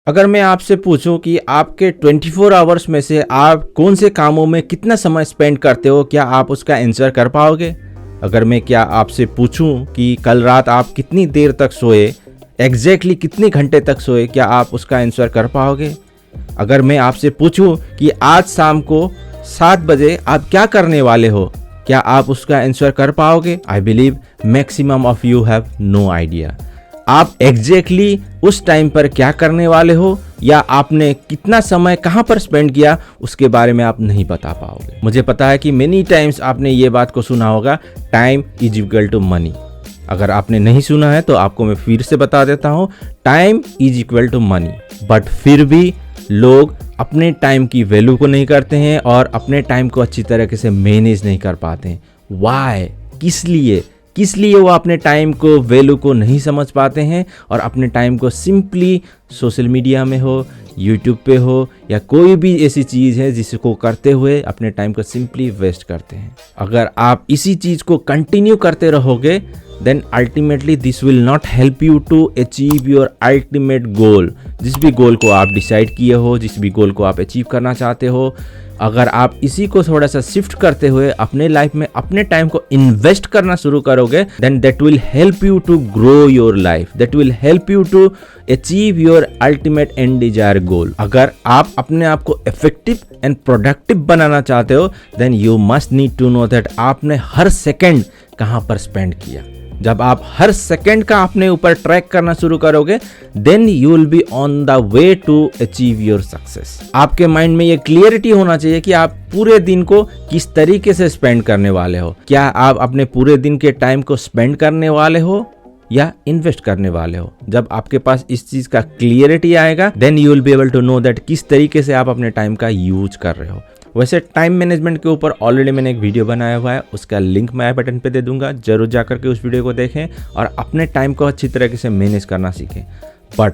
अगर मैं आपसे पूछूं कि आपके 24 आवर्स में से आप कौन से कामों में कितना समय स्पेंड करते हो, क्या आप उसका आंसर कर पाओगे? अगर मैं क्या आपसे पूछूं कि कल रात आप कितनी देर तक सोए, एग्जैक्टली कितने घंटे तक सोए, क्या आप उसका आंसर कर पाओगे? अगर मैं आपसे पूछूं कि आज शाम को 7 बजे आप क्या करने वाले हो, क्या आप उसका आंसर कर पाओगे? I believe maximum of you have no idea. आप एग्जैक्टली उस टाइम पर क्या करने वाले हो या आपने कितना समय कहाँ पर स्पेंड किया, उसके बारे में आप नहीं बता पाओगे। मुझे पता है कि मेनी टाइम्स आपने ये बात को सुना होगा, time is equal to money. अगर आपने नहीं सुना है तो आपको मैं फिर से बता देता हूँ, time is equal to money. But फिर भी लोग अपने टाइम की वैल्यू को नहीं करते हैं और अपने टाइम को अच्छी तरीके से मैनेज नहीं कर पाते हैं। वाई? किस लिए वो अपने टाइम को वैल्यू को नहीं समझ पाते हैं और अपने टाइम को सिंपली सोशल मीडिया में हो, यूट्यूब पे हो या कोई भी ऐसी चीज़ है जिसको करते हुए अपने टाइम को सिंपली वेस्ट करते हैं। अगर आप इसी चीज़ को कंटिन्यू करते रहोगे, then ultimately this will not help you to achieve your ultimate goal. जिस भी गोल को आप डिसाइड किए हो, जिस भी गोल को आप अचीव करना चाहते हो, अगर आप इसी को थोड़ा सा शिफ्ट करते हुए अपने लाइफ में अपने टाइम को इन्वेस्ट करना शुरू करोगे, then that will help you to grow your life, that will help you to achieve your ultimate end desire goal. अगर आप अपने आप को इफेक्टिव एंड प्रोडक्टिव बनाना चाहते हो, then you must need to know that आपने हर सेकेंड कहाँ पर स्पेंड किया। जब आप हर सेकंड का अपने ऊपर ट्रैक करना शुरू करोगे, then you will be on the way to achieve your success. आपके माइंड में ये क्लियरिटी होना चाहिए कि आप पूरे दिन को किस तरीके से स्पेंड करने वाले हो। क्या आप अपने पूरे दिन के टाइम को स्पेंड करने वाले हो या इन्वेस्ट करने वाले हो? जब आपके पास इस चीज का क्लियरिटी आएगा, then you will be able to know that किस तरीके से आप अपने टाइम का यूज कर रहे हो। वैसे टाइम मैनेजमेंट के ऊपर ऑलरेडी मैंने एक वीडियो बनाया हुआ है, उसका लिंक मैं आई बटन पे दे दूंगा, जरूर जाकर के उस वीडियो को देखें और अपने टाइम को अच्छी तरीके से मैनेज करना सीखें। बट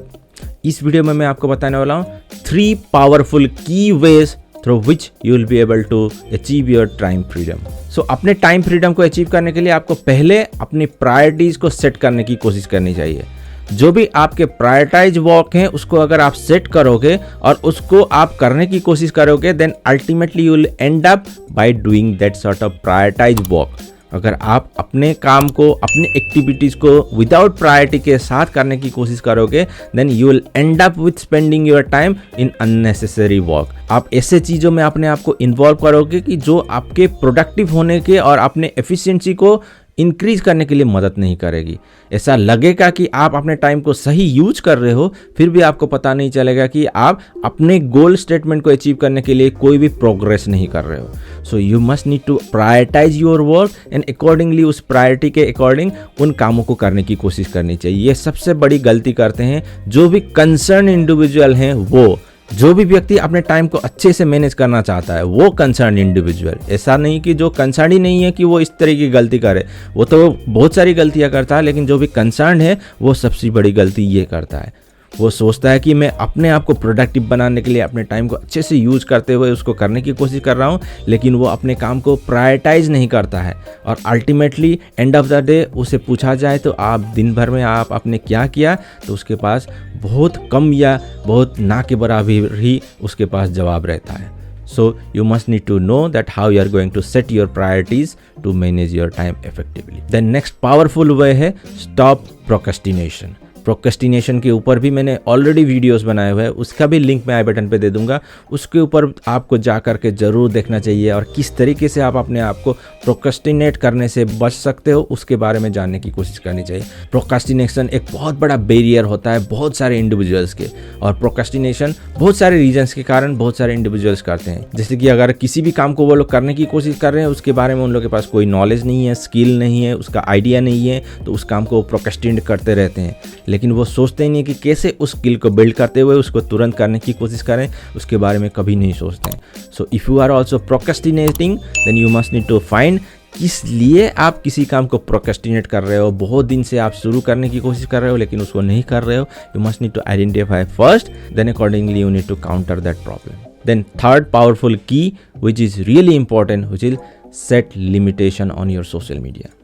इस वीडियो में मैं आपको बताने वाला हूँ 3 powerful key ways through which you will be able to achieve your time freedom. So अपने टाइम फ्रीडम को अचीव करने के लिए आपको पहले अपनी प्रायोरिटीज को सेट करने की कोशिश करनी चाहिए। जो भी आपके प्रायोरिटाइज वर्क हैं उसको अगर आप सेट करोगे और उसको आप करने की कोशिश करोगे, then ultimately you will end up by doing that sort of prioritize work. अगर आप अपने काम को, अपनी एक्टिविटीज को विदाउट प्रायोरिटी के साथ करने की कोशिश करोगे, then you will end up with spending your time in unnecessary work. आप ऐसे चीज़ों में अपने आप को इन्वॉल्व करोगे कि जो आपके प्रोडक्टिव होने के और अपने एफिशिएंसी को इंक्रीज करने के लिए मदद नहीं करेगी। ऐसा लगेगा कि आप अपने टाइम को सही यूज कर रहे हो, फिर भी आपको पता नहीं चलेगा कि आप अपने गोल स्टेटमेंट को अचीव करने के लिए कोई भी प्रोग्रेस नहीं कर रहे हो। So you must need to prioritise your work and accordingly उस प्रायोरिटी के अकॉर्डिंग उन कामों को करने की कोशिश करनी चाहिए। ये सबसे बड़ी गलती करते हैं जो भी कंसर्न इंडिविजुअल हैं। वो जो भी व्यक्ति अपने टाइम को अच्छे से मैनेज करना चाहता है, वो कंसर्न इंडिविजुअल। ऐसा नहीं कि जो कंसर्न ही नहीं है कि वो इस तरह की गलती करे, वो तो बहुत सारी गलतियां करता है, लेकिन जो भी कंसर्न है वो सबसे बड़ी गलती ये करता है। वो सोचता है कि मैं अपने आप को प्रोडक्टिव बनाने के लिए अपने टाइम को अच्छे से यूज करते हुए उसको करने की कोशिश कर रहा हूँ, लेकिन वो अपने काम को प्रायोरिटाइज नहीं करता है और ultimately end of the day उसे पूछा जाए तो आप दिन भर में आप आपने क्या किया, तो उसके पास बहुत कम या बहुत ना के बराबर ही उसके पास जवाब रहता है। So you must need to know that how you are going to set your priorities to manage your time effectively. The next powerful way है stop procrastination. प्रोक्रेस्टिनेशन के ऊपर भी मैंने ऑलरेडी वीडियोस बनाए हुए हैं, उसका भी लिंक मैं आई बटन पे दे दूंगा। उसके ऊपर आपको जा कर के ज़रूर देखना चाहिए और किस तरीके से आप अपने आप को प्रोक्रेस्टिनेट करने से बच सकते हो उसके बारे में जानने की कोशिश करनी चाहिए। प्रोक्रेस्टिनेशन एक बहुत बड़ा बैरियर होता है बहुत सारे इंडिविजुअल्स के, और प्रोक्रेस्टिनेशन बहुत सारे रीजंस के कारण बहुत सारे इंडिविजुअल्स करते हैं। जैसे कि अगर किसी भी काम को वो लोग करने की कोशिश कर रहे हैं, उसके बारे में उन लोग के पास कोई नॉलेज नहीं है, स्किल नहीं है, उसका आइडिया नहीं है, तो उस काम को प्रोक्रेस्टिनेट करते रहते हैं। लेकिन वो सोचते ही नहीं कि कैसे उस स्किल को बिल्ड करते हुए उसको तुरंत करने की कोशिश करें, उसके बारे में कभी नहीं सोचते हैं। So if you are also procrastinating, then you must need to find किस लिए आप किसी काम को प्रोक्रेस्टिनेट कर रहे हो। बहुत दिन से आप शुरू करने की कोशिश कर रहे हो लेकिन उसको नहीं कर रहे हो। You must need to identify first, then accordingly you need to counter that problem. Then third powerful key which is really important, which is set limitation on your social media.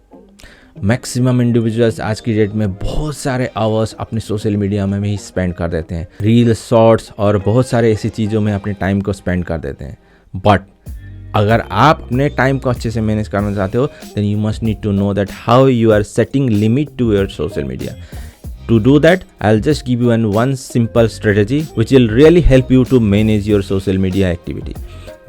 Maximum individuals आज की date में बहुत सारे hours अपने social media में ही spend कर देते हैं, रील, शॉर्ट्स और बहुत सारे ऐसी चीज़ों में अपने टाइम को स्पेंड कर देते हैं। बट अगर आप अपने टाइम को अच्छे से मैनेज करना चाहते हो, then you must need to know that how you are setting limit to your social media. To do that, I'll just give you one simple strategy which will really help you to manage your social media activity.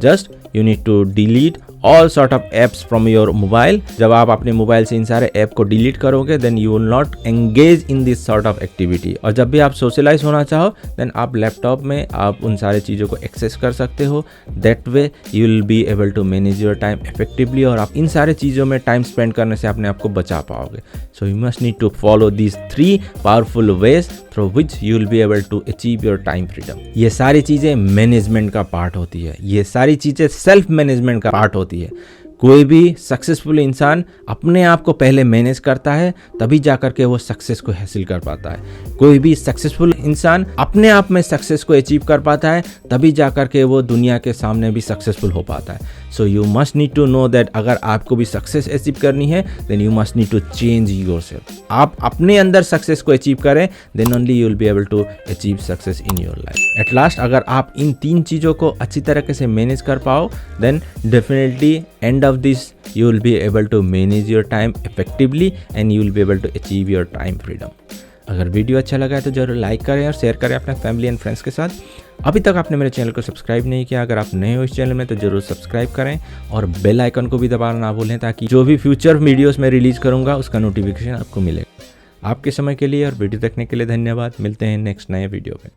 Just you need to delete all sort of apps from your mobile. जब आप अपने mobile से इन सारे app को delete करोगे, then you will not engage in this sort of activity. और जब भी आप सोशलाइज होना चाहो, then आप लैपटॉप में आप उन सारे चीज़ों को एक्सेस कर सकते हो. That way you will be able to manage your time effectively और आप इन सारे चीज़ों में टाइम स्पेंड करने से अपने आप को बचा पाओगे. So you must need to follow these 3 powerful ways through which you will be able to achieve your time freedom. ये सारी चीज़ें मैनेजमेंट का पार्ट होती है, ये सारी चीज़ें सेल्फ मैनेजमेंट का पार्ट होती है. कोई भी सक्सेसफुल इंसान अपने आप को पहले मैनेज करता है, तभी जाकर के वो सक्सेस को हासिल कर पाता है. कोई भी सक्सेसफुल इंसान अपने आप में सक्सेस को अचीव कर पाता है, तभी जाकर के वो दुनिया के सामने भी सक्सेसफुल हो पाता है. So you must need to know that अगर आपको भी सक्सेस अचीव करनी है, then you must need to change yourself. आप अपने अंदर सक्सेस को अचीव करें, then only you will be able to achieve success in your life. At last अगर आप इन 3 चीज़ों को अच्छी तरीके से मैनेज कर पाओ, then definitely end of this you will be able to manage your time effectively and you will be able to achieve your time freedom. अगर वीडियो अच्छा लगा है तो जरूर लाइक करें और शेयर करें अपने फैमिली एंड फ्रेंड्स के साथ. अभी तक आपने मेरे चैनल को सब्सक्राइब नहीं किया, अगर आप नए हो इस चैनल में तो जरूर सब्सक्राइब करें और बेल आइकन को भी दबाना ना भूलें, ताकि जो भी फ्यूचर वीडियोस में रिलीज करूंगा उसका नोटिफिकेशन आपको मिलेगा. आपके समय के लिए और वीडियो देखने के लिए धन्यवाद. मिलते हैं नेक्स्ट नए वीडियो में.